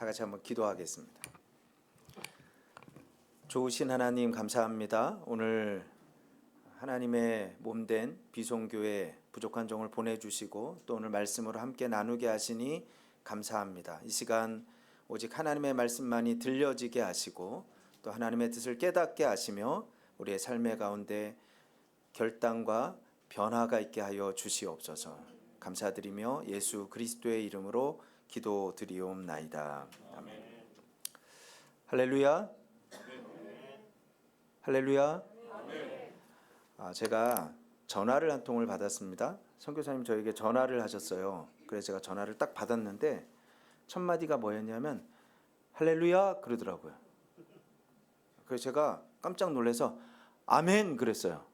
다 같이 한번 기도하겠습니다. 좋으신 하나님 감사합니다. 오늘 하나님의 몸된 비송교회 부족한 종을 보내주시고 또 오늘 말씀으로 함께 나누게 하시니 감사합니다. 이 시간 오직 하나님의 말씀만이 들려지게 하시고 또 하나님의 뜻을 깨닫게 하시며 우리의 삶의 가운데 결단과 변화가 있게 하여 주시옵소서. 감사드리며 예수 그리스도의 이름으로 기도드리옵나이다. 아멘. 할렐루야. 할렐루야. 제가 전화를 한 통을 받았습니다. 선교사님 저에게 전화를 하셨어요. 그래서 제가 전화를 딱 받았는데 첫 마디가 뭐였냐면 할렐루야 그러더라고요. 그래서 제가 깜짝 놀라서 아멘 그랬어요.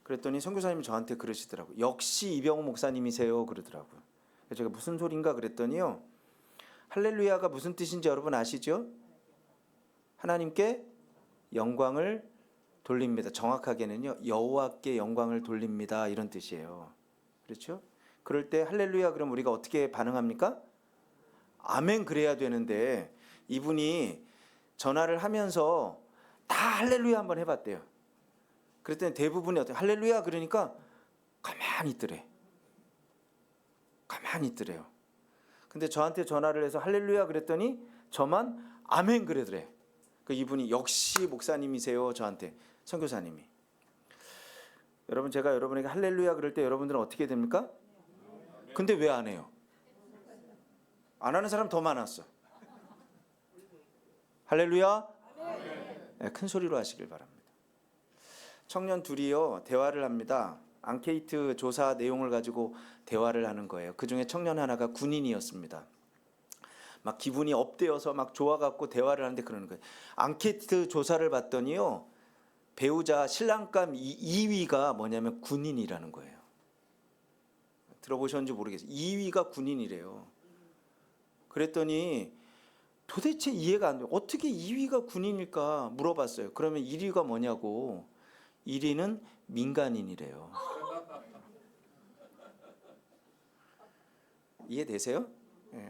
그랬더니 선교사님이 저한테 그러시더라고요. 역시 이병호 목사님이세요 그러더라고요. 그래서 제가 무슨 소린가 그랬더니요, 할렐루야가 무슨 뜻인지 여러분 아시죠? 하나님께 영광을 돌립니다. 정확하게는요, 여호와께 영광을 돌립니다, 이런 뜻이에요. 그렇죠? 그럴 때 할렐루야 그럼 우리가 어떻게 반응합니까? 아멘 그래야 되는데 이분이 전화를 하면서 다 할렐루야 한번 해봤대요. 그랬더니 대부분이 어때요? 할렐루야 그러니까 가만히 있더래. 가만히 있더래요. 근데 저한테 전화를 해서 할렐루야 그랬더니 저만 아멘 그러더래. 그 이분이 역시 목사님이세요. 저한테 선교사님이. 여러분 제가 여러분에게 할렐루야 그럴 때 여러분들은 어떻게 됩니까? 근데 왜 안 해요? 안 하는 사람 더 많았어. 할렐루야? 네, 큰 소리로 하시길 바랍니다. 청년 둘이요 대화를 합니다. 앙케이트 조사 내용을 가지고 대화를 하는 거예요. 그 중에 청년 하나가 군인이었습니다. 막 기분이 업되어서 막 좋아갖고 대화를 하는데 그러는 거예요. 앙케이트 조사를 봤더니요, 배우자 신랑감 2위가 뭐냐면 군인이라는 거예요. 들어보셨는지 모르겠어요. 2위가 군인이래요. 그랬더니 도대체 이해가 안 돼요. 어떻게 2위가 군인일까 물어봤어요. 그러면 1위가 뭐냐고. 1위는 민간인이래요. 이해되세요?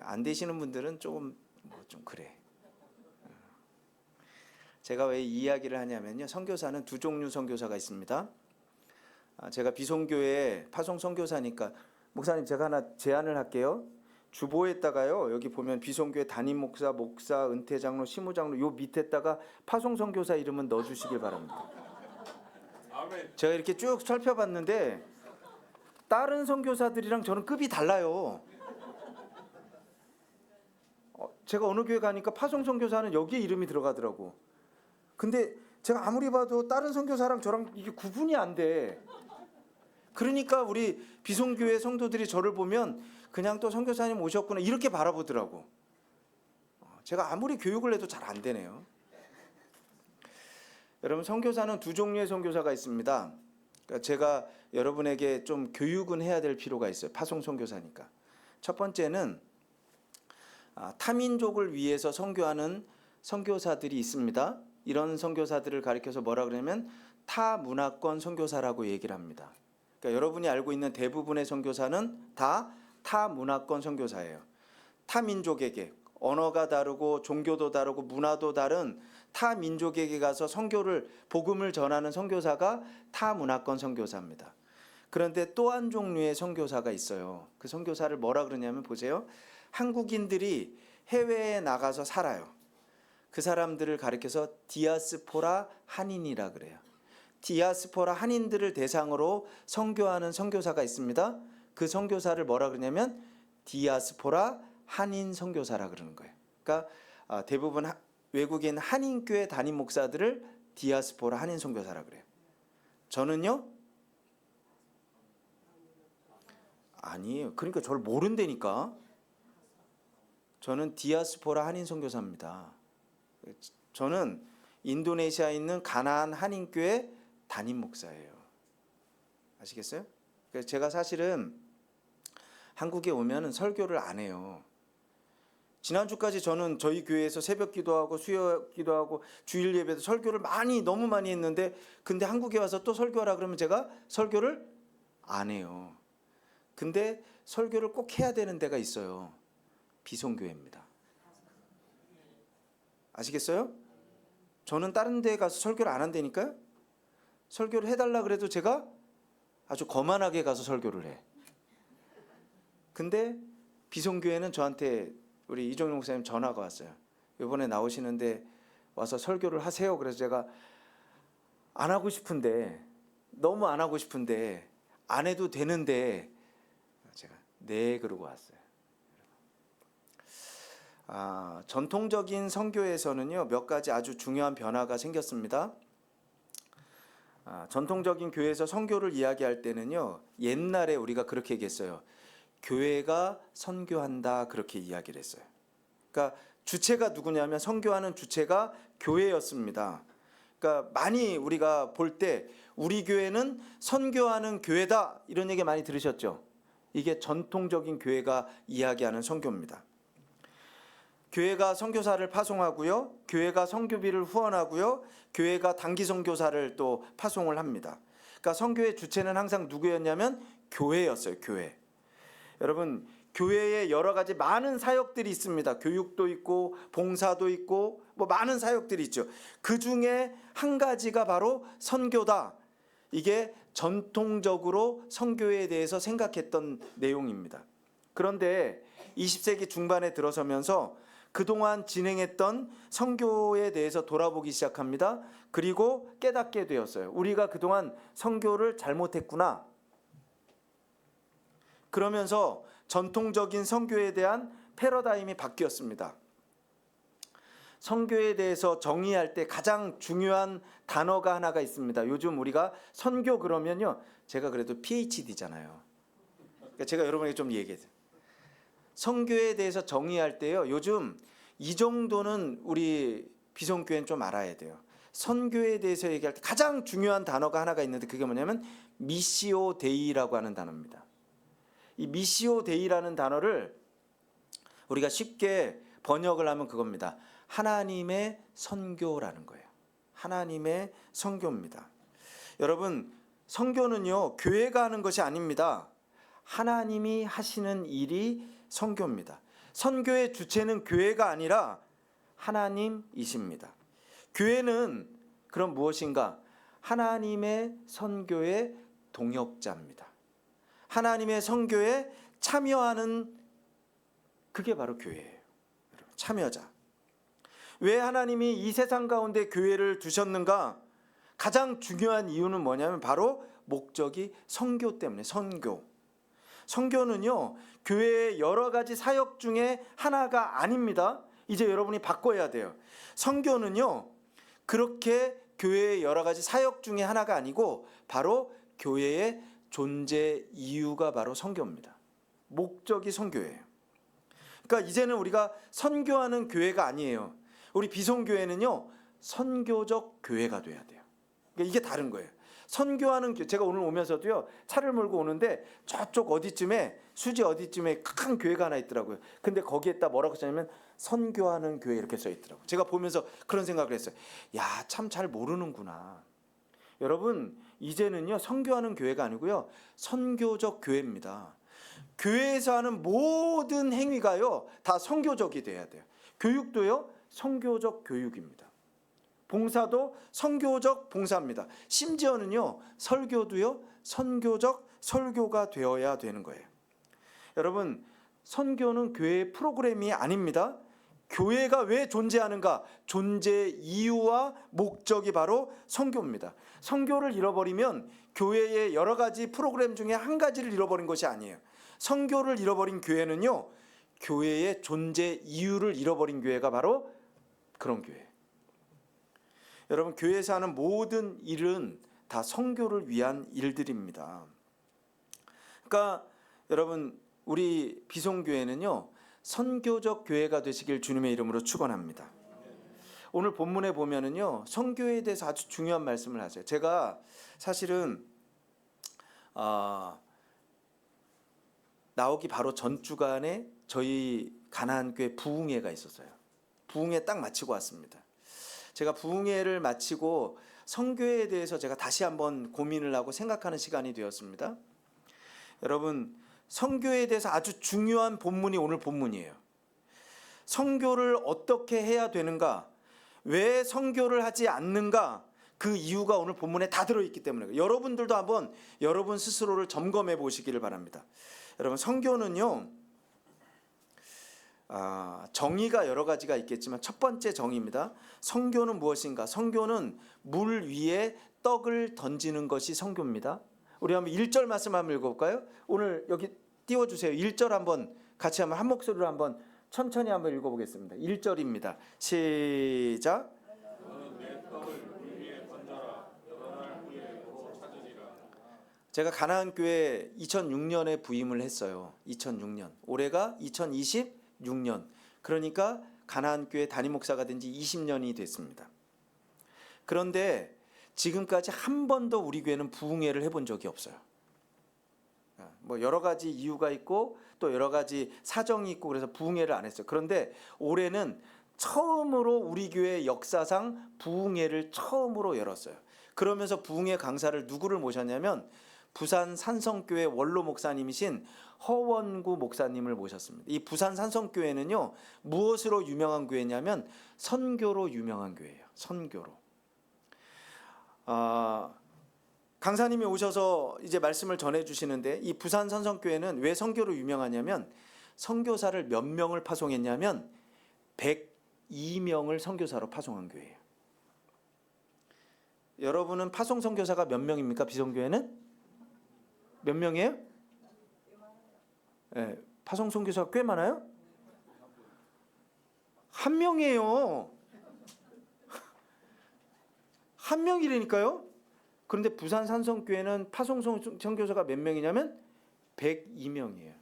안 되시는 분들은 조금 좀 그래. 제가 왜 이 이야기를 하냐면요, 선교사는 두 종류 선교사가 있습니다. 제가 비송교회 파송 선교사니까 목사님 제가 하나 제안을 할게요. 주보에다가요, 여기 보면 비송교회 담임 목사, 목사, 은퇴장로, 시무장로 요 밑에다가 파송 선교사 이름은 넣어주시길 바랍니다. 제가 이렇게 쭉 살펴봤는데 다른 선교사들이랑 저는 급이 달라요. 제가 어느 교회 가니까 파송 선교사는 여기에 이름이 들어가더라고. 근데 제가 아무리 봐도 다른 선교사랑 저랑 이게 구분이 안 돼. 그러니까 우리 비송교회 성도들이 저를 보면 그냥 또 선교사님 오셨구나 이렇게 바라보더라고. 제가 아무리 교육을 해도 잘 안 되네요. 여러분 선교사는 두 종류의 선교사가 있습니다. 그러니까 제가 여러분에게 좀 교육은 해야 될 필요가 있어요. 파송 선교사니까. 첫 번째는 타민족을 위해서 선교하는 선교사들이 있습니다. 이런 선교사들을 가리켜서 뭐라 그러냐면 타문화권 선교사라고 얘기를 합니다. 그러니까 여러분이 알고 있는 대부분의 선교사는 다 타문화권 선교사예요. 타민족에게 언어가 다르고 종교도 다르고 문화도 다른 타민족에게 가서 선교를 복음을 전하는 선교사가 타문화권 선교사입니다. 그런데 또 한 종류의 선교사가 있어요. 그 선교사를 뭐라 그러냐면 보세요. 한국인들이 해외에 나가서 살아요. 그 사람들을 가리켜서 디아스포라 한인이라 그래요. 디아스포라 한인들을 대상으로 선교하는 선교사가 있습니다. 그 선교사를 뭐라 그러냐면 디아스포라 한인 선교사라 그러는 거예요. 그러니까 대부분 외국인 한인교회 담임 목사들을 디아스포라 한인 선교사라 그래요. 저는요? 아니에요. 그러니까 저를 모른다니까. 저는 디아스포라 한인 선교사입니다. 저는 인도네시아에 있는 가나안 한인교회 담임 목사예요. 아시겠어요? 그래서 제가 사실은 한국에 오면 설교를 안 해요. 지난주까지 저는 저희 교회에서 새벽 기도하고 수요 기도하고 주일 예배도 설교를 너무 많이 했는데, 근데 한국에 와서 또 설교하라 그러면 제가 설교를 안 해요. 근데 설교를 꼭 해야 되는 데가 있어요. 비송교회입니다. 아시겠어요? 저는 다른 데 가서 설교를 안 한다니까요. 설교를 해달라 그래도 제가 아주 거만하게 가서 설교를 해. 근데 비송교회는 저한테 우리 이종용 목사님 전화가 왔어요. 이번에 나오시는데 와서 설교를 하세요. 그래서 제가 안 하고 싶은데, 너무 안 하고 싶은데 안 해도 되는데 제가 네 그러고 왔어요. 전통적인 선교에서는요, 몇 가지 아주 중요한 변화가 생겼습니다. 전통적인 교회에서 선교를 이야기할 때는요, 옛날에 우리가 그렇게 얘기했어요. 교회가 선교한다, 그렇게 이야기를 했어요. 그러니까 주체가 누구냐면 선교하는 주체가 교회였습니다. 그러니까 많이 우리가 볼 때 우리 교회는 선교하는 교회다, 이런 얘기 많이 들으셨죠? 이게 전통적인 교회가 이야기하는 선교입니다. 교회가 선교사를 파송하고요, 교회가 선교비를 후원하고요, 교회가 단기 선교사를 또 파송을 합니다. 그러니까 선교의 주체는 항상 누구였냐면 교회였어요. 교회. 여러분, 교회에 여러 가지 많은 사역들이 있습니다. 교육도 있고 봉사도 있고 뭐 많은 사역들이 있죠. 그 중에 한 가지가 바로 선교다. 이게 전통적으로 선교에 대해서 생각했던 내용입니다. 그런데 20세기 중반에 들어서면서 그동안 진행했던 선교에 대해서 돌아보기 시작합니다. 그리고 깨닫게 되었어요. 우리가 그동안 선교를 잘못했구나. 그러면서 전통적인 선교에 대한 패러다임이 바뀌었습니다. 선교에 대해서 정의할 때 가장 중요한 단어가 하나가 있습니다. 요즘 우리가 선교 그러면요, 제가 그래도 PhD잖아요. 그러니까 제가 여러분에게 좀 얘기해요. 선교에 대해서 정의할 때요, 요즘 이 정도는 우리 비송교회는 좀 알아야 돼요. 선교에 대해서 얘기할 때 가장 중요한 단어가 하나가 있는데 그게 뭐냐면 미시오 데이라고 하는 단어입니다. 이 미시오 데이라는 단어를 우리가 쉽게 번역을 하면 그겁니다. 하나님의 선교라는 거예요. 하나님의 선교입니다. 여러분, 선교는요, 교회가 하는 것이 아닙니다. 하나님이 하시는 일이 선교입니다. 선교의 주체는 교회가 아니라 하나님이십니다. 교회는 그럼 무엇인가? 하나님의 선교의 동역자입니다. 하나님의 선교에 참여하는, 그게 바로 교회예요. 참여자. 왜 하나님이 이 세상 가운데 교회를 두셨는가? 가장 중요한 이유는 뭐냐면 바로 목적이 선교 때문에. 선교는요, 교회의 여러 가지 사역 중에 하나가 아닙니다. 이제 여러분이 바꿔야 돼요. 선교는요, 그렇게 교회의 여러 가지 사역 중에 하나가 아니고 바로 교회의 존재 이유가 바로 선교입니다. 목적이 선교예요. 그러니까 이제는 우리가 선교하는 교회가 아니에요. 우리 비송교회는요, 선교적 교회가 돼야 돼요. 그러니까 이게 다른 거예요. 선교하는 교회, 제가 오늘 오면서도요, 차를 몰고 오는데 저쪽 어디쯤에, 수지 어디쯤에 큰 교회가 하나 있더라고요. 근데 거기에다 뭐라고 써냐면 선교하는 교회 이렇게 써 있더라고요. 제가 보면서 그런 생각을 했어요. 야, 참 잘 모르는구나. 여러분, 이제는요, 선교하는 교회가 아니고요, 선교적 교회입니다. 교회에서 하는 모든 행위가요, 다 선교적이 돼야 돼요. 교육도요, 선교적 교육입니다. 봉사도 선교적 봉사입니다. 심지어는요, 설교도요, 선교적 설교가 되어야 되는 거예요. 여러분, 선교는 교회의 프로그램이 아닙니다. 교회가 왜 존재하는가? 존재 이유와 목적이 바로 선교입니다. 선교를 잃어버리면 교회의 여러 가지 프로그램 중에 한 가지를 잃어버린 것이 아니에요. 선교를 잃어버린 교회는요, 교회의 존재 이유를 잃어버린 교회가 바로 그런 교회예요. 여러분, 교회에서 하는 모든 일은 다 선교를 위한 일들입니다. 그러니까 여러분, 우리 비송교회는요, 선교적 교회가 되시길 주님의 이름으로 축원합니다. 오늘 본문에 보면은요, 선교에 대해서 아주 중요한 말씀을 하세요. 제가 사실은 나오기 바로 전 주간에 저희 가나안교회 부흥회가 있었어요. 부흥회 딱 마치고 왔습니다. 제가 부흥회를 마치고 선교에 대해서 제가 다시 한번 고민을 하고 생각하는 시간이 되었습니다. 여러분, 선교에 대해서 아주 중요한 본문이 오늘 본문이에요. 선교를 어떻게 해야 되는가? 왜 선교를 하지 않는가? 그 이유가 오늘 본문에 다 들어있기 때문에 여러분들도 한번 여러분 스스로를 점검해 보시기를 바랍니다. 여러분, 선교는요, 정의가 여러 가지가 있겠지만 첫 번째 정의입니다. 선교는 무엇인가? 선교는 물 위에 떡을 던지는 것이 선교입니다. 우리 한번 1절 말씀 한번 읽어볼까요? 오늘 여기 띄워주세요. 1절 한번 같이 한번 한 목소리로 한번 천천히 한번 읽어보겠습니다. 1절입니다. 시작. 제가 가나안 교회 2006년에 부임을 했어요. 2006년. 올해가 2026년. 그러니까 가나안 교회 담임 목사가 된 지 20년이 됐습니다. 그런데 지금까지 한 번도 우리 교회는 부흥회를 해본 적이 없어요. 뭐 여러 가지 이유가 있고 또 여러 가지 사정이 있고 그래서 부흥회를 안 했어요. 그런데 올해는 처음으로 우리 교회 역사상 부흥회를 처음으로 열었어요. 그러면서 부흥회 강사를 누구를 모셨냐면 부산 산성교회 원로 목사님이신 허원구 목사님을 모셨습니다. 이 부산 산성교회는요, 무엇으로 유명한 교회냐면 선교로 유명한 교회예요. 선교로. 강사님이 오셔서 이제 말씀을 전해 주시는데, 이 부산 산성교회는 왜 선교로 유명하냐면 선교사를 몇 명을 파송했냐면 102명을 선교사로 파송한 교회예요. 여러분은 파송 선교사가 몇 명입니까? 비선교회는? 몇 명이에요? 네, 파송 선교사가 꽤 많아요? 한 명이에요. 한 명이라니까요. 그런데 부산 산성교회는 파송 선교사가 몇 명이냐면 102명이에요.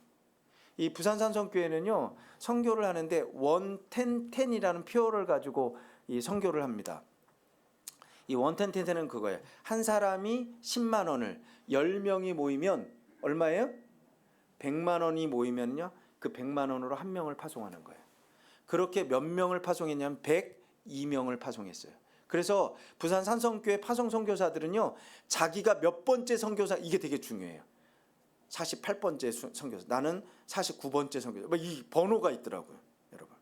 이 부산 산성교회는요, 선교를 하는데 11010이라는 표어를 가지고 이 선교를 합니다. 이 11010은 그거예요. 한 사람이 10만 원을 10명이 모이면 얼마예요? 100만 원이 모이면요, 그 100만 원으로 한 명을 파송하는 거예요. 그렇게 몇 명을 파송했냐면 102명을 파송했어요. 그래서 부산 산성교회 파송 선교사들은요, 자기가 몇 번째 선교사, 이게 되게 중요해요. 48번째 선교사, 나는 49번째 선교사, 이 번호가 있더라고요, 여러분.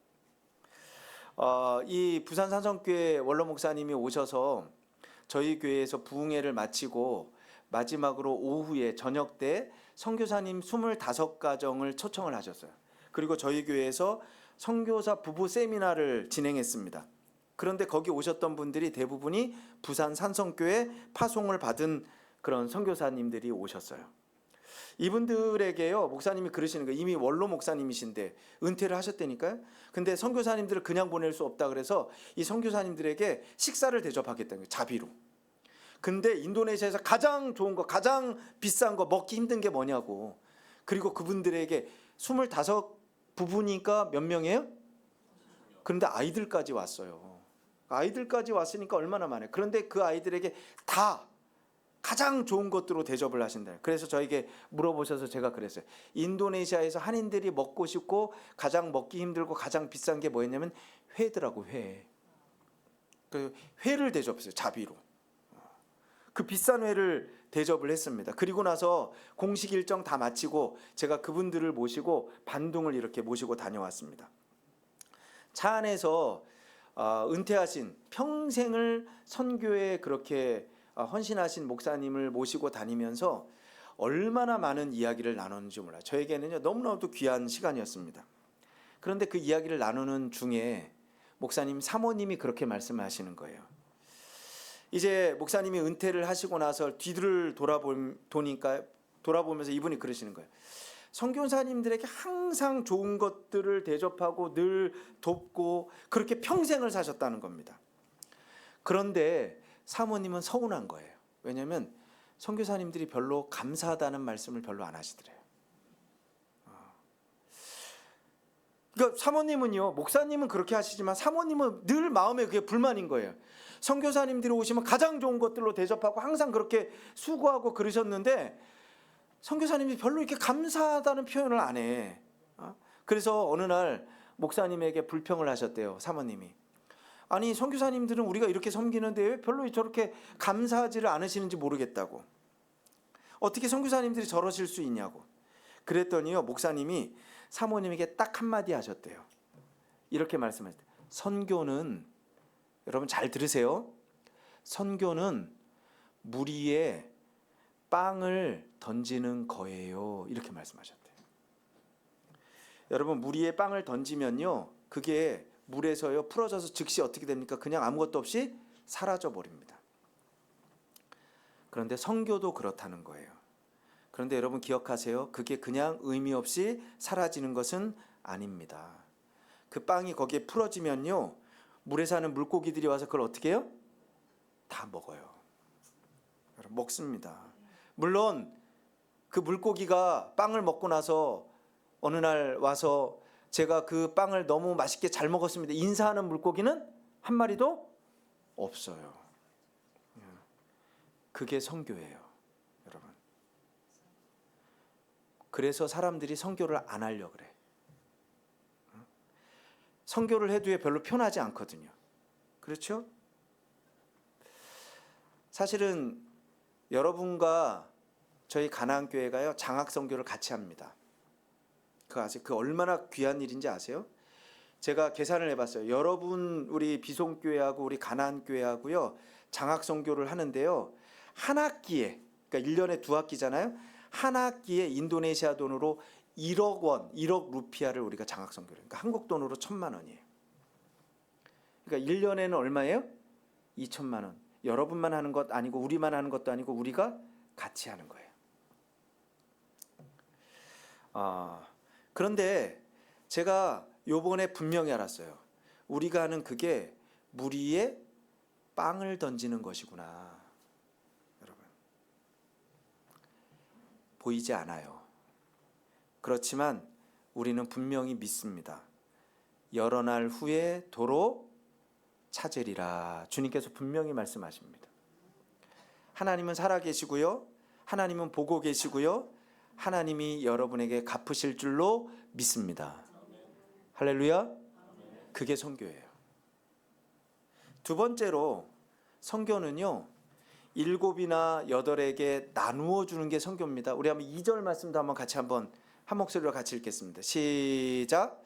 이 부산 산성교회 원로 목사님이 오셔서 저희 교회에서 부흥회를 마치고 마지막으로 오후에 저녁 때 선교사님 25가정을 초청을 하셨어요. 그리고 저희 교회에서 선교사 부부 세미나를 진행했습니다. 그런데 거기 오셨던 분들이 대부분이 부산 산성교회 파송을 받은 그런 선교사님들이 오셨어요. 이분들에게요, 목사님이 그러시는 거예요. 이미 원로 목사님이신데 은퇴를 하셨다니까요. 근데 선교사님들을 그냥 보낼 수 없다 그래서 이 선교사님들에게 식사를 대접하겠다는 거예요, 자비로. 근데 인도네시아에서 가장 좋은 거, 가장 비싼 거, 먹기 힘든 게 뭐냐고. 그리고 그분들에게 25부부니까 몇 명이에요? 그런데 아이들까지 왔어요. 아이들까지 왔으니까 얼마나 많아요. 그런데 그 아이들에게 다 가장 좋은 것들로 대접을 하신다. 그래서 저에게 물어보셔서 제가 그랬어요. 인도네시아에서 한인들이 먹고 싶고 가장 먹기 힘들고 가장 비싼 게 뭐였냐면 회더라고, 회. 그 회를 대접했어요, 자비로. 그 비싼 회를 대접을 했습니다. 그리고 나서 공식 일정 다 마치고 제가 그분들을 모시고 반둥을 이렇게 모시고 다녀왔습니다. 차 안에서 은퇴하신, 평생을 선교에 그렇게 헌신하신 목사님을 모시고 다니면서 얼마나 많은 이야기를 나누는지 몰라요. 저에게는요, 너무나도 귀한 시간이었습니다. 그런데 그 이야기를 나누는 중에 목사님 사모님이 그렇게 말씀하시는 거예요. 이제 목사님이 은퇴를 하시고 나서 뒤를 돌아보면서 이분이 그러시는 거예요. 선교사님들에게 항상 좋은 것들을 대접하고 늘 돕고 그렇게 평생을 사셨다는 겁니다. 그런데 사모님은 서운한 거예요. 왜냐하면 선교사님들이 별로 감사하다는 말씀을 별로 안 하시더래요. 그러니까 사모님은요, 목사님은 그렇게 하시지만 사모님은 늘 마음에 그게 불만인 거예요. 선교사님들이 오시면 가장 좋은 것들로 대접하고 항상 그렇게 수고하고 그러셨는데 선교사님이 별로 이렇게 감사하다는 표현을 안 해. 그래서 어느 날 목사님에게 불평을 하셨대요, 사모님이. 아니, 선교사님들은 우리가 이렇게 섬기는데 왜 별로 저렇게 감사하지를 않으시는지 모르겠다고. 어떻게 선교사님들이 저러실 수 있냐고. 그랬더니요, 목사님이 사모님에게 딱 한마디 하셨대요. 이렇게 말씀하셨대요. 선교는 여러분 잘 들으세요. 선교는 물 위에 빵을 던지는 거예요. 이렇게 말씀하셨대요. 여러분 물 위에 빵을 던지면요, 그게 물에서요 풀어져서 즉시 어떻게 됩니까? 그냥 아무것도 없이 사라져 버립니다. 그런데 선교도 그렇다는 거예요. 그런데 여러분 기억하세요. 그게 그냥 의미 없이 사라지는 것은 아닙니다. 그 빵이 거기에 풀어지면요, 물에 사는 물고기들이 와서 그걸 어떻게 해요? 다 먹어요. 여러분, 먹습니다. 물론 그 물고기가 빵을 먹고 나서 어느 날 와서 제가 그 빵을 너무 맛있게 잘 먹었습니다, 인사하는 물고기는 한 마리도 없어요. 그게 선교예요, 여러분. 그래서 사람들이 선교를 안 하려고 그래. 선교를 해도 별로 편하지 않거든요. 그렇죠? 사실은 여러분과 저희 가나안교회가요, 장학 선교를 같이 합니다. 그거 아세요? 그 얼마나 귀한 일인지 아세요? 제가 계산을 해봤어요. 여러분 우리 비송교회하고 우리 가나안교회하고요 장학 선교를 하는데요, 한 학기에, 그러니까 1년에 2학기잖아요. 한 학기에 인도네시아 돈으로 1억 원, 1억 루피아를 우리가 장학 선교를, 그러니까 한국 돈으로 1,000만 원이에요. 그러니까 1년에는 얼마예요? 2,000만 원. 여러분만 하는 것 아니고 우리만 하는 것도 아니고 우리가 같이 하는 거예요. 그런데 제가 요번에 분명히 알았어요. 우리가 하는 그게 물 위에 빵을 던지는 것이구나. 여러분, 보이지 않아요. 그렇지만 우리는 분명히 믿습니다. 여러 날 후에 도로 찾으리라. 주님께서 분명히 말씀하십니다. 하나님은 살아계시고요, 하나님은 보고 계시고요, 하나님이 여러분에게 갚으실 줄로 믿습니다. 할렐루야. 그게 선교예요. 두 번째로, 선교는요 7이나 8에게 나누어 주는 게 선교입니다. 우리 한번 2절 말씀도 한번 같이 한번 한 목소리로 같이 읽겠습니다. 시작.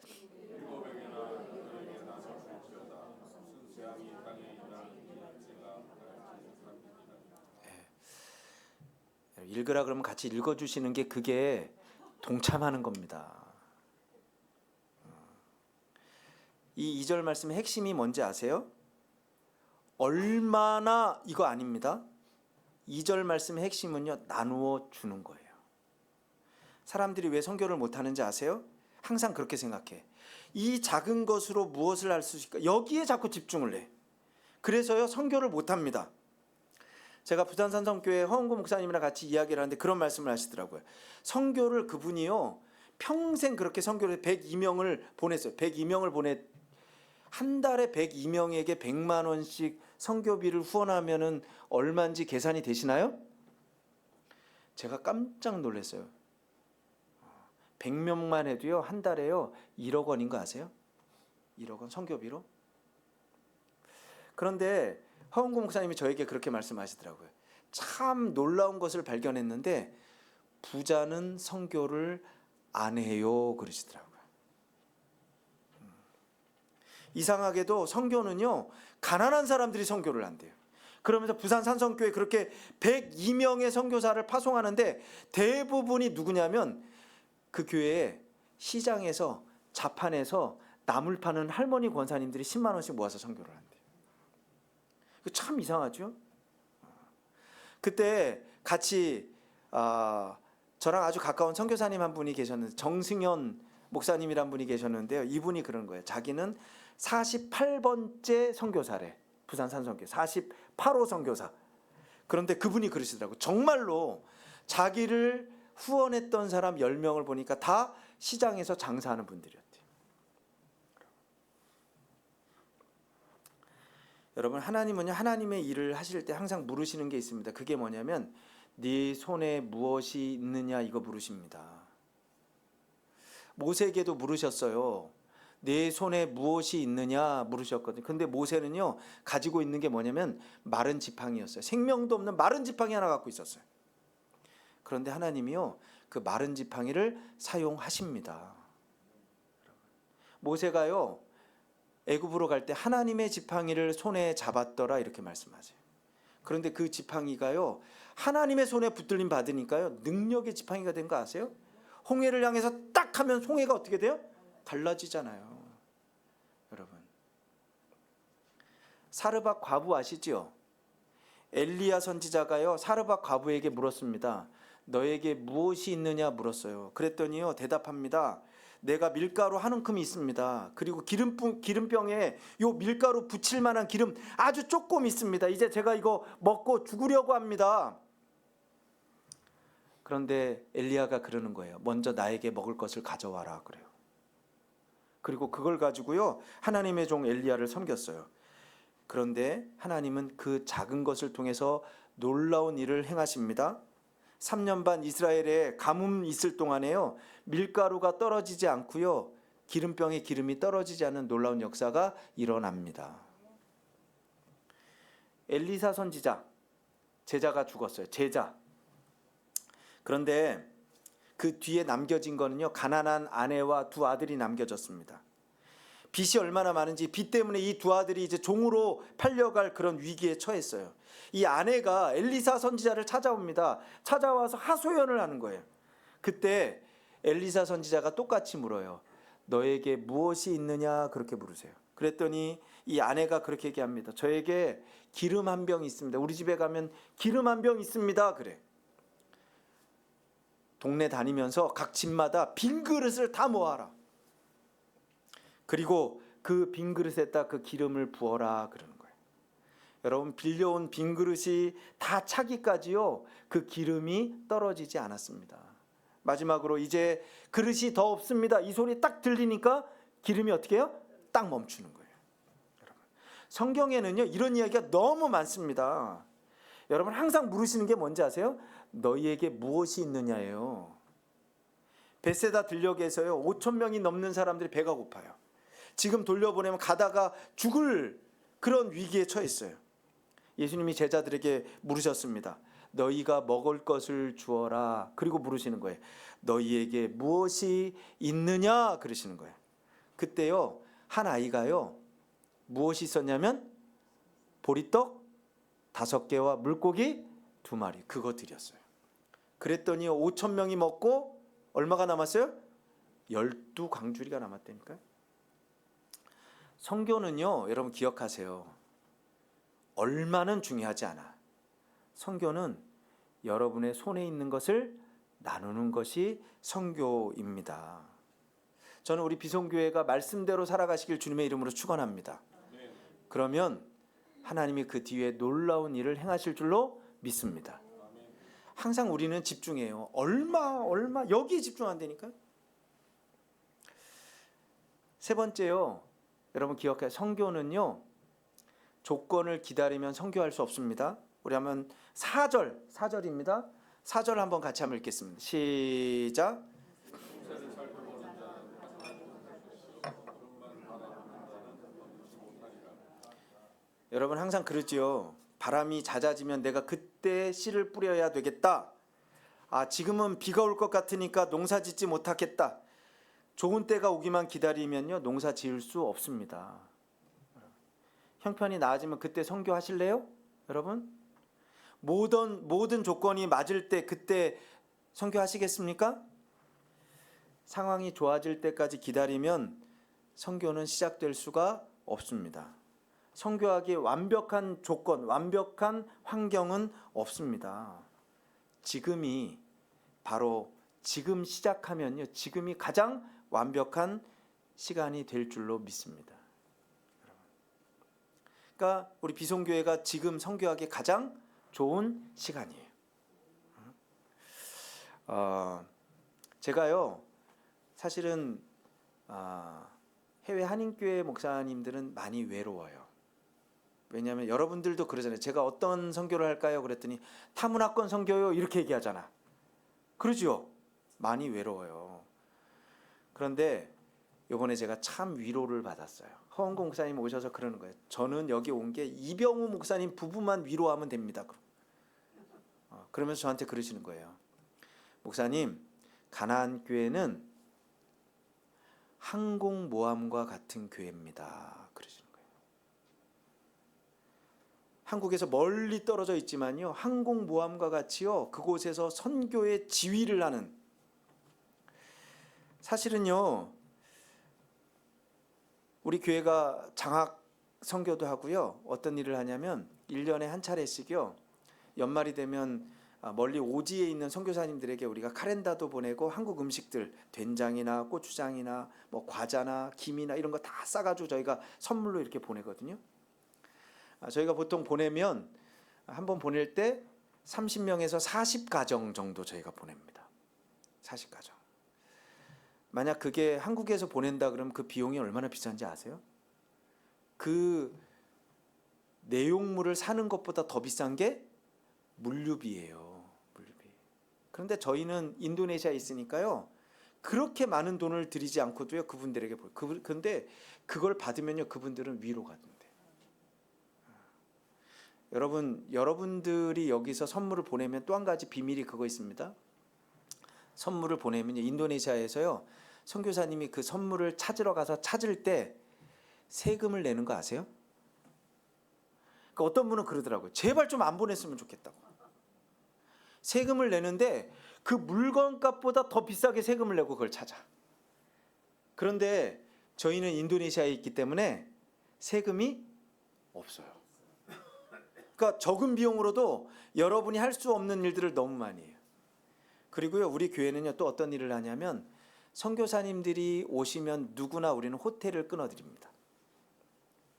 읽으라 그러면 같이 읽어주시는 게 그게 동참하는 겁니다. 이 2절 말씀의 핵심이 뭔지 아세요? 얼마나, 이거 아닙니다. 2절 말씀의 핵심은요, 나누어 주는 거예요. 사람들이 왜 선교를 못하는지 아세요? 항상 그렇게 생각해. 이 작은 것으로 무엇을 할 수 있을까? 여기에 자꾸 집중을 해. 그래서요 선교를 못합니다. 제가 부산 산성교회 허은구 목사님이랑 같이 이야기를 하는데 그런 말씀을 하시더라고요. 선교를 그분이요 평생 그렇게 선교를 102명을 보냈어요. 102명을 한 달에 102명에게 100만 원씩 선교비를 후원하면은 얼마인지 계산이 되시나요? 제가 깜짝 놀랐어요. 100명만 해도요 한 달에요 1억 원인 거 아세요? 1억 원 선교비로. 그런데 허은구 목사님이 저에게 그렇게 말씀하시더라고요. 참 놀라운 것을 발견했는데 부자는 선교를 안 해요 그러시더라고요. 이상하게도 선교는요 가난한 사람들이 선교를 한대요. 그러면서 부산 산성교회 그렇게 102명의 선교사를 파송하는데 대부분이 누구냐면 그 교회에 시장에서 자판에서 나물 파는 할머니 권사님들이 10만 원씩 모아서 선교를 한대요. 참 이상하죠? 그때 같이 저랑 아주 가까운 선교사님 한 분이 계셨는데 정승현 목사님이란 분이 계셨는데요. 이분이 그런 거예요. 자기는 48번째 선교사래. 부산 산성교회 48호 선교사. 그런데 그분이 그러시더라고요. 정말로 자기를 후원했던 사람 10명을 보니까 다 시장에서 장사하는 분들이었대요. 여러분 하나님은요 하나님의 일을 하실 때 항상 물으시는 게 있습니다. 그게 뭐냐면 네 손에 무엇이 있느냐 이거 물으십니다. 모세에게도 물으셨어요. 네 손에 무엇이 있느냐 물으셨거든요. 근데 모세는요 가지고 있는 게 뭐냐면 마른 지팡이였어요. 생명도 없는 마른 지팡이 하나 갖고 있었어요. 그런데 하나님이요 그 마른 지팡이를 사용하십니다. 모세가요 애굽으로 갈 때 하나님의 지팡이를 손에 잡았더라 이렇게 말씀하세요. 그런데 그 지팡이가요 하나님의 손에 붙들림 받으니까요 능력의 지팡이가 된 거 아세요? 홍해를 향해서 딱 하면 홍해가 어떻게 돼요? 갈라지잖아요. 여러분, 사르밧 과부 아시죠? 엘리야 선지자가요 사르밧 과부에게 물었습니다. 너에게 무엇이 있느냐 물었어요. 그랬더니요 대답합니다. 내가 밀가루 한 움큼이 있습니다. 그리고 기름병에 요 밀가루 붙일 만한 기름 아주 조금 있습니다. 이제 제가 이거 먹고 죽으려고 합니다. 그런데 엘리야가 그러는 거예요. 먼저 나에게 먹을 것을 가져와라 그래요. 그리고 그걸 가지고요 하나님의 종 엘리야를 섬겼어요. 그런데 하나님은 그 작은 것을 통해서 놀라운 일을 행하십니다. 3년 반 이스라엘에 가뭄 있을 동안에요 밀가루가 떨어지지 않고요 기름병에 기름이 떨어지지 않는 놀라운 역사가 일어납니다. 엘리사 선지자 제자가 죽었어요. 제자. 그런데 그 뒤에 남겨진 거는요 가난한 아내와 두 아들이 남겨졌습니다. 빚이 얼마나 많은지 빚 때문에 이 두 아들이 이제 종으로 팔려갈 그런 위기에 처했어요. 이 아내가 엘리사 선지자를 찾아옵니다. 찾아와서 하소연을 하는 거예요. 그때 엘리사 선지자가 똑같이 물어요. 너에게 무엇이 있느냐 그렇게 물으세요. 그랬더니 이 아내가 그렇게 얘기합니다. 저에게 기름 한 병 있습니다. 우리 집에 가면 기름 한 병 있습니다. 그래. 동네 다니면서 각 집마다 빈 그릇을 다 모아라. 그리고 그 빈 그릇에다 그 기름을 부어라 그러는 거예요. 여러분 빌려온 빈 그릇이 다 차기까지요 그 기름이 떨어지지 않았습니다. 마지막으로 이제 그릇이 더 없습니다. 이 소리 딱 들리니까 기름이 어떻게 해요? 딱 멈추는 거예요. 여러분 성경에는요 이런 이야기가 너무 많습니다. 여러분 항상 물으시는 게 뭔지 아세요? 너희에게 무엇이 있느냐예요. 베세다 들녘에서요 5,000명이 넘는 사람들이 배가 고파요. 지금 돌려보내면 가다가 죽을 그런 위기에 처했어요. 예수님이 제자들에게 물으셨습니다. 너희가 먹을 것을 주어라. 그리고 물으시는 거예요. 너희에게 무엇이 있느냐 그러시는 거예요. 그때요 한 아이가요 무엇이 있었냐면 보리떡 5개와 물고기 2마리 그거 드렸어요. 그랬더니 5,000명이 먹고 얼마가 남았어요? 12광주리가 남았다니까요. 선교는요 여러분 기억하세요. 얼마는 중요하지 않아. 선교는 여러분의 손에 있는 것을 나누는 것이 선교입니다. 저는 우리 비송교회가 말씀대로 살아가시길 주님의 이름으로 축원합니다. 그러면 하나님이 그 뒤에 놀라운 일을 행하실 줄로 믿습니다. 항상 우리는 집중해요. 얼마 여기에 집중한다니까요. 세 번째요. 여러분 기억해요. 선교는요. 조건을 기다리면 선교할 수 없습니다. 우리 한번 4절입니다. 4절 한번 같이 한번 읽겠습니다. 시작. 여러분 항상 그러지요. 바람이 잦아지면 내가 그때 씨를 뿌려야 되겠다. 지금은 비가 올 것 같으니까 농사 짓지 못하겠다. 좋은 때가 오기만 기다리면요 농사 지을 수 없습니다. 형편이 나아지면 그때 선교하실래요? 여러분 모든 조건이 맞을 때 그때 선교하시겠습니까? 상황이 좋아질 때까지 기다리면 선교는 시작될 수가 없습니다. 선교하기에 완벽한 조건, 완벽한 환경은 없습니다. 지금이 바로 지금 시작하면요 지금이 가장 완벽한 시간이 될 줄로 믿습니다. 그러니까 우리 비송교회가 지금 선교하기 가장 좋은 시간이에요. 제가요 사실은 해외 한인교회 목사님들은 많이 외로워요. 왜냐하면 여러분들도 그러잖아요. 제가 어떤 선교를 할까요? 그랬더니 타문화권 선교요 이렇게 얘기하잖아. 그러죠? 많이 외로워요. 그런데 이번에 제가 참 위로를 받았어요. 허원공 목사님 오셔서 그러는 거예요. 저는 여기 온 게 이병우 목사님 부부만 위로하면 됩니다. 그러면서 저한테 그러시는 거예요. 목사님, 가나안 교회는 항공모함과 같은 교회입니다. 한국에서 멀리 떨어져 있지만요, 항공모함과 같이요 그곳에서 선교의 지휘를 하는, 사실은요 우리 교회가 장학 선교도 하고요, 어떤 일을 하냐면 1년에 한 차례씩요 연말이 되면 멀리 오지에 있는 선교사님들에게 우리가 카렌다도 보내고 한국 음식들, 된장이나 고추장이나 뭐 과자나 김이나 이런 거 다 싸가지고 저희가 선물로 이렇게 보내거든요. 저희가 보통 보내면 한번 보낼 때 30명에서 40가정 정도 저희가 보냅니다. 40가정. 만약 그게 한국에서 보낸다 그러면 그 비용이 얼마나 비싼지 아세요? 그 내용물을 사는 것보다 더 비싼 게 물류비예요. 물류비. 그런데 저희는 인도네시아에 있으니까요, 그렇게 많은 돈을 들이지 않고도요 그분들에게 보여요. 근데 그걸 받으면요 그분들은 위로가 된대요. 여러분들이 여기서 선물을 보내면 또 한 가지 비밀이 그거 있습니다. 선물을 보내면요, 인도네시아에서요 선교사님이 그 선물을 찾으러 가서 찾을 때 세금을 내는 거 아세요? 그러니까 어떤 분은 그러더라고요. 제발 좀 안 보냈으면 좋겠다고. 세금을 내는데 그 물건값보다 더 비싸게 세금을 내고 그걸 찾아. 그런데 저희는 인도네시아에 있기 때문에 세금이 없어요. 그러니까 적은 비용으로도 여러분이 할 수 없는 일들을 너무 많이 해요. 그리고요 우리 교회는요 또 어떤 일을 하냐면, 선교사님들이 오시면 누구나 우리는 호텔을 끊어드립니다.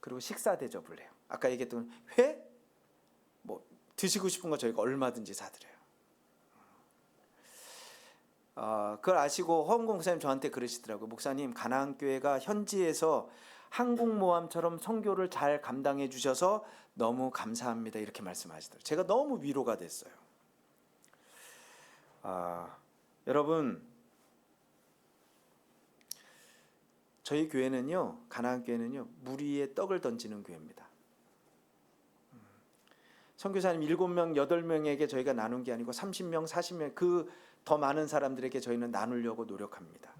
그리고 식사 대접을 해요. 아까 얘기했던 회, 뭐 드시고 싶은 거 저희가 얼마든지 사드려요. 그걸 아시고 허은공 목사님 저한테 그러시더라고요. 목사님, 가나안 교회가 현지에서 항공모함처럼 선교를 잘 감당해 주셔서 너무 감사합니다, 이렇게 말씀하시더라고요. 제가 너무 위로가 됐어요. 여러분, 저희 교회는요, 가나안 교회는요 물 위에 떡을 던지는 교회입니다. 선교사님 7명, 8명에게 저희가 나눈 게 아니고 30명, 40명 그 더 많은 사람들에게 저희는 나누려고 노력합니다.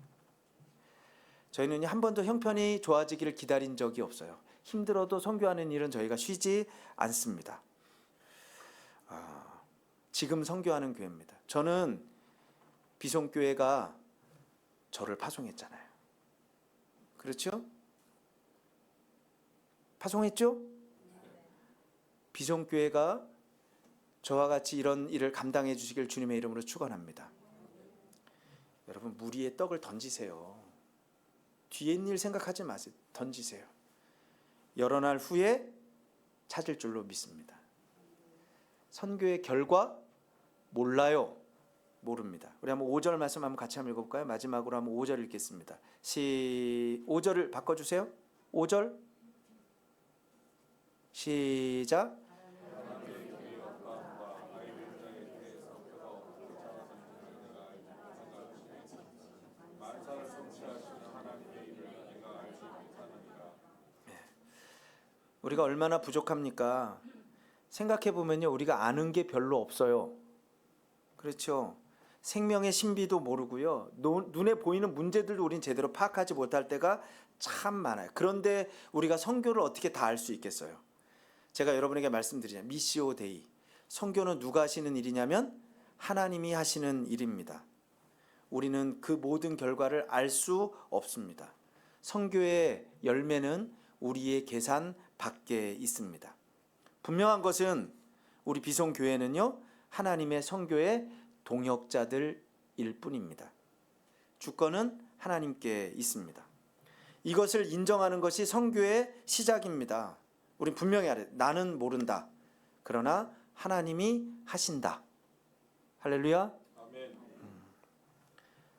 저희는 한 번도 형편이 좋아지기를 기다린 적이 없어요. 힘들어도 선교하는 일은 저희가 쉬지 않습니다. 지금 선교하는 교회입니다. 저는 비송교회가 저를 파송했잖아요. 그렇죠? 파송했죠? 비송교회가 저와 같이 이런 일을 감당해 주시길 주님의 이름으로 축원합니다. 여러분, 물 위에 떡을 던지세요. 뒤에 있는 일 생각하지 마세요. 던지세요. 여러 날 후에 찾을 줄로 믿습니다. 선교의 결과 몰라요. 모릅니다. 우리 한번 5절 말씀 한번 같이 한번 읽어볼까요? 마지막으로 한번 5절 읽겠습니다. 5절을 바꿔주세요. 5절 시작. 우리가 얼마나 부족합니까? 생각해 보면요, 우리가 아는 게 별로 없어요. 그렇죠? 생명의 신비도 모르고요, 눈에 보이는 문제들도 우린 제대로 파악하지 못할 때가 참 많아요. 그런데 우리가 선교를 어떻게 다 알 수 있겠어요? 제가 여러분에게 말씀드리자면 미시오 데이, 선교는 누가 하시는 일이냐면 하나님이 하시는 일입니다. 우리는 그 모든 결과를 알 수 없습니다. 선교의 열매는 우리의 계산 밖에 있습니다. 분명한 것은 우리 비송교회는요, 하나님의 선교의 동역자들일 뿐입니다. 주권은 하나님께 있습니다. 이것을 인정하는 것이 선교의 시작입니다. 우리 분명히 알아요. 나는 모른다. 그러나 하나님이 하신다. 할렐루야. 아멘.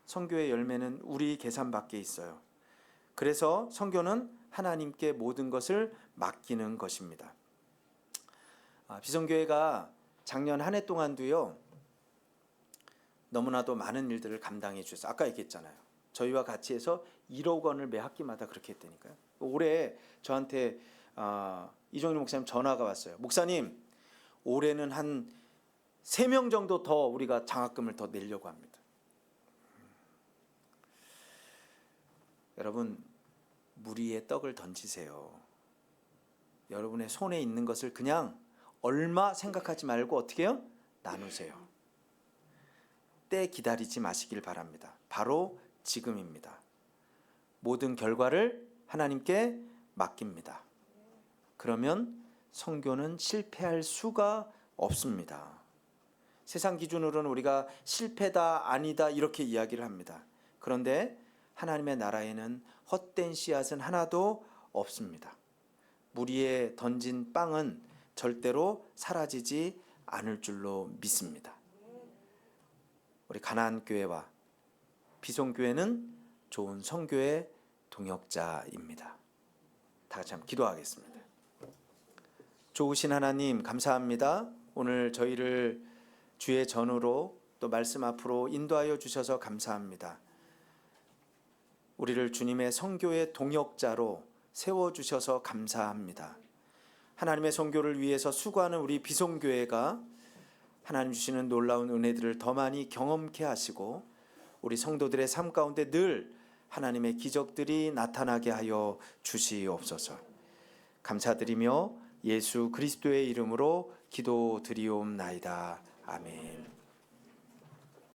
선교의 열매는 우리 계산 밖에 있어요. 그래서 선교는 하나님께 모든 것을 맡기는 것입니다. 비송교회가 작년 한 해 동안도요, 너무나도 많은 일들을 감당해 주셔서, 아까 얘기했잖아요. 저희와 같이 해서 1억 원을 매 학기마다 그렇게 했다니까요. 올해 저한테 이종일 목사님 전화가 왔어요. 목사님, 올해는 한 3명 정도 더 우리가 장학금을 더 내려고 합니다. 여러분, 물 위에 떡을 던지세요. 여러분의 손에 있는 것을 그냥 얼마 생각하지 말고 어떻게 해요? 나누세요. 때 기다리지 마시길 바랍니다. 바로 지금입니다. 모든 결과를 하나님께 맡깁니다. 그러면 선교는 실패할 수가 없습니다. 세상 기준으로는 우리가 실패다, 아니다 이렇게 이야기를 합니다. 그런데 하나님의 나라에는 헛된 씨앗은 하나도 없습니다. 물 위에 던진 빵은 절대로 사라지지 않을 줄로 믿습니다. 우리 가나안 교회와 비송 교회는 좋은 선교의 동역자입니다. 다 같이 한번 기도하겠습니다. 좋으신 하나님 감사합니다. 오늘 저희를 주의 전으로 또 말씀 앞으로 인도하여 주셔서 감사합니다. 우리를 주님의 선교의 동역자로 세워주셔서 감사합니다. 하나님의 선교를 위해서 수고하는 우리 비송교회가 하나님 주시는 놀라운 은혜들을 더 많이 경험케 하시고 우리 성도들의 삶 가운데 늘 하나님의 기적들이 나타나게 하여 주시옵소서. 감사드리며 예수 그리스도의 이름으로 기도드리옵나이다. 아멘.